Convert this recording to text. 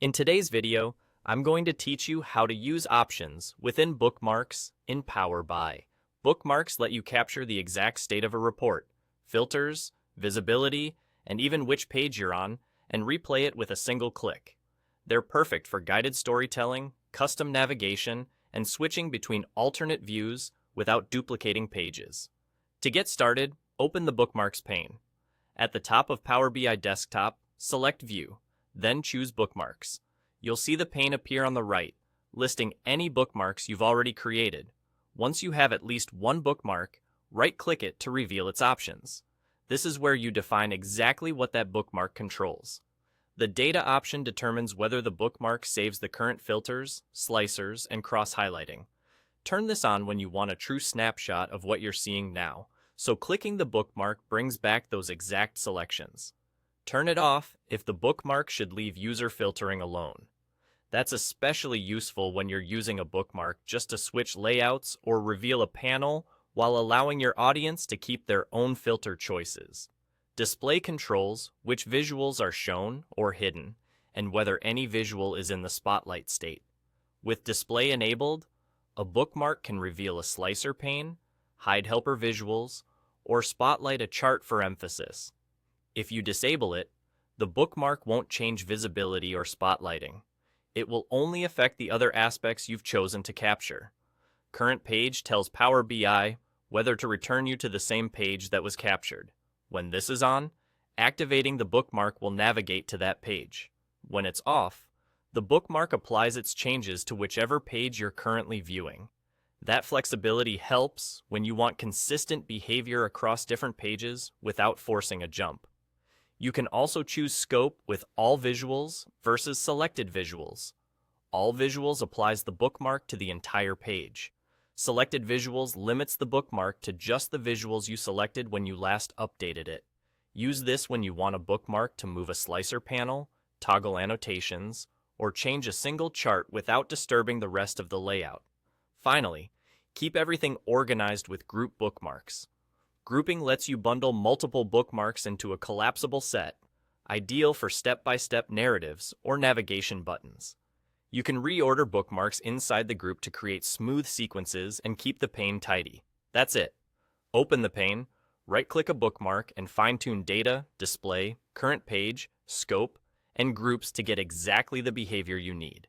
In today's video, I'm going to teach you how to use options within Bookmarks in Power BI. Bookmarks let you capture the exact state of a report, filters, visibility, and even which page you're on, and replay it with a single click. They're perfect for guided storytelling, custom navigation, and switching between alternate views without duplicating pages. To get started, open the Bookmarks pane. At the top of Power BI Desktop, select View, then choose Bookmarks. You'll see the pane appear on the right, listing any bookmarks you've already created. Once you have at least one bookmark, right-click it to reveal its options. This is where you define exactly what that bookmark controls. The Data option determines whether the bookmark saves the current filters, slicers, and cross-highlighting. Turn this on when you want a true snapshot of what you're seeing now, so clicking the bookmark brings back those exact selections. Turn it off if the bookmark should leave user filtering alone. That's especially useful when you're using a bookmark just to switch layouts or reveal a panel while allowing your audience to keep their own filter choices. Display controls which visuals are shown or hidden, and whether any visual is in the spotlight state. With display enabled, a bookmark can reveal a slicer pane, hide helper visuals, or spotlight a chart for emphasis. If you disable it, the bookmark won't change visibility or spotlighting. It will only affect the other aspects you've chosen to capture. Current page tells Power BI whether to return you to the same page that was captured. When this is on, activating the bookmark will navigate to that page. When it's off, the bookmark applies its changes to whichever page you're currently viewing. That flexibility helps when you want consistent behavior across different pages without forcing a jump. You can also choose scope with all visuals versus selected visuals. All visuals applies the bookmark to the entire page. Selected visuals limits the bookmark to just the visuals you selected when you last updated it. Use this when you want a bookmark to move a slicer panel, toggle annotations, or change a single chart without disturbing the rest of the layout. Finally, keep everything organized with group bookmarks. Grouping lets you bundle multiple bookmarks into a collapsible set, ideal for step-by-step narratives or navigation buttons. You can reorder bookmarks inside the group to create smooth sequences and keep the pane tidy. That's it. Open the pane, right-click a bookmark, and fine-tune data, display, current page, scope, and groups to get exactly the behavior you need.